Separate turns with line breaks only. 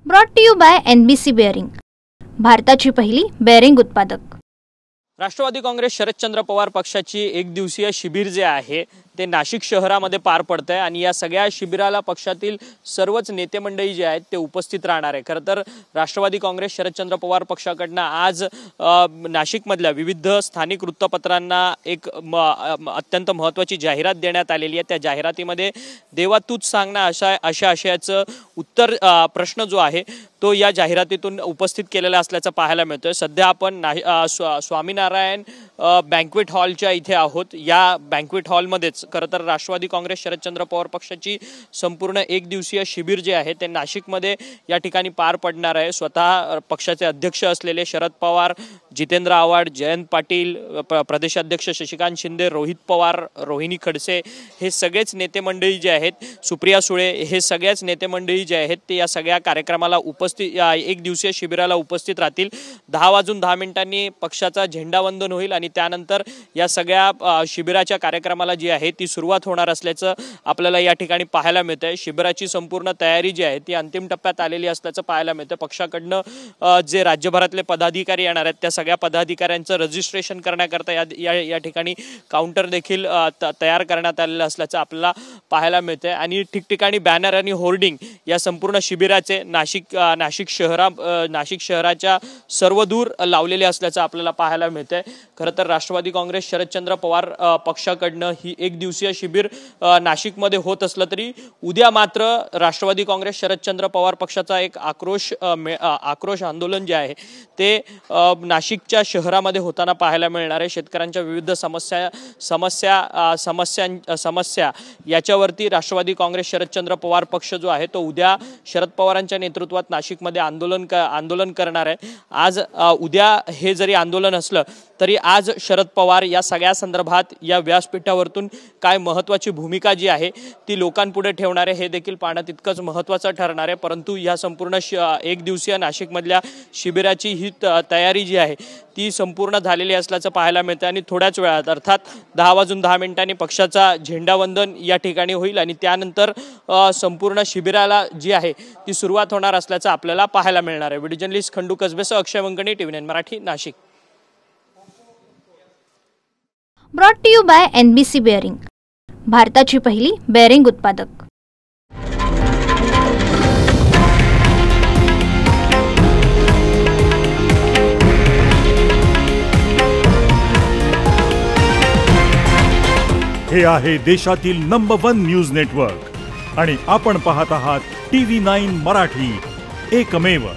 Brought to you by NBC bearing, भारताची पहिली bearing उत्पादक।
राष्ट्रवादी काँग्रेस शरदचंद्र पवार पक्षाची एक दिवसीय शिबिर जे आहे ते नाशिक शहरामध्ये पार पडतंय आणि या सगळ्या शिबिराला पक्षातील सर्वच नेते मंडळी जे आहेत ते उपस्थित राहणार आहे। खरं तर राष्ट्रवादी काँग्रेस शरदचंद्र पवार पक्षाकडून आज नाशिकमधल्या विविध स्थानिक वृत्तपत्रांना एक अत्यंत महत्त्वाची जाहिरात देण्यात आलेली आहे। त्या जाहिरातीमध्ये देवा तूच सांग ना अशा आशयाचं उत्तर प्रश्न जो आहे तो या जाहिरातीतून उपस्थित केलेला असल्याचं पाहायला मिळतोय। सध्या आपण स्वामीनारायण बँक्वेट हॉलच्या इथे आहोत। या बँक्वेट हॉलमध्येच खरं तर राष्ट्रवादी काँग्रेस शरदचंद्र पवार पक्षाची संपूर्ण एक दिवसीय शिबिर जे आहे ते नाशिकमध्ये या ठिकाणी पार पडणार आहे। स्वतः पक्षाचे अध्यक्ष असलेले शरद पवार, जितेंद्र आव्हाड, जयंत पाटील, प्रदेशाध्यक्ष शशिकांत शिंदे, रोहित पवार, रोहिणी खडसे हे सगळेच नेते मंडळी जे आहेत, सुप्रिया सुळे हे सगळेच नेते मंडळी जे आहेत ते या सगळ्या कार्यक्रमाला एक दिवसीय शिबिराला उपस्थित राहतील। 10:10 पक्षाचा झेंडावंदन होईल आणि त्यानंतर या सगळ्या शिबिराच्या कार्यक्रमाला जी आहे ती सुरुवात होणार असल्याचं आपल्याला या ठिकाणी पाहायला मिळतंय। शिबिराची संपूर्ण तयारी जी आहे ती अंतिम टप्प्यात आलेली असल्याचं पाहायला मिळतं। पक्षाकडनं जे राज्यभरातले पदाधिकारी येणार आहेत त्या सगळ्या पदाधिकाऱ्यांचं रजिस्ट्रेशन करण्याकरता या ठिकाणी काउंटर देखील तयार करण्यात आलेलं असल्याचं आपल्याला पाहायला मिळतंय आणि ठिकठिकाणी बॅनर आणि होर्डिंग या संपूर्ण शिबिराचे नाशिक शहराच्या सर्वदूर लावलेले असल्याचं आपल्याला पाहायला मिळतंय। खरं तर राष्ट्रवादी काँग्रेस शरदचंद्र पवार पक्षाकडनं ही एक दिवसीय शिबिर नाशिकमध्ये होत असलं तरी उद्या मात्र राष्ट्रवादी काँग्रेस शरदचंद्र पवार पक्षाचा एक आक्रोश आंदोलन जे आहे ते नाशिकच्या शहरामध्ये होताना पाहायला मिळणार आहे। शेतकऱ्यांच्या विविध समस्या याच्यावरती राष्ट्रवादी काँग्रेस शरदचंद्र पवार पक्ष जो आहे तो उद्या शरद पवारांच्या नेतृत्वात नाशिकमध्ये आंदोलन करणार आहे। आज उद्या हे जरी आंदोलन असलं तरी आज शरद पवार या सगळ्या संदर्भात या व्यासपीठावरतून काय महत्त्वाची भूमिका जी आहे ती लोकांपुढे ठेवणार आहे हे देखील पाहणं तितकंच महत्त्वाचं ठरणार आहे। परंतु या संपूर्ण एक दिवसीय नाशिकमधल्या शिबिराची ही तयारी जी आहे ती संपूर्ण झालेली असल्याचं पाहायला मिळतं आणि थोड्याच वेळात अर्थात 10:10 पक्षाचा झेंडावंदन या ठिकाणी होईल आणि त्यानंतर संपूर्ण शिबिराला जी आहे ती सुरुवात होणार असल्याचं आपल्याला पाहायला मिळणार आहे। व्हिडिओ जर्नलिस्ट खंडू कसबेसह Akshay Vankani, TV9 Marathi, Nashik.
Brought to you by NBC bearing, भारताची पहिली बेअरिंग उत्पादक।
हे आहे देशातील नंबर 1 न्यूज नेटवर्क आणि आपण पाहत आहात TV9 मराठी, एकमेव।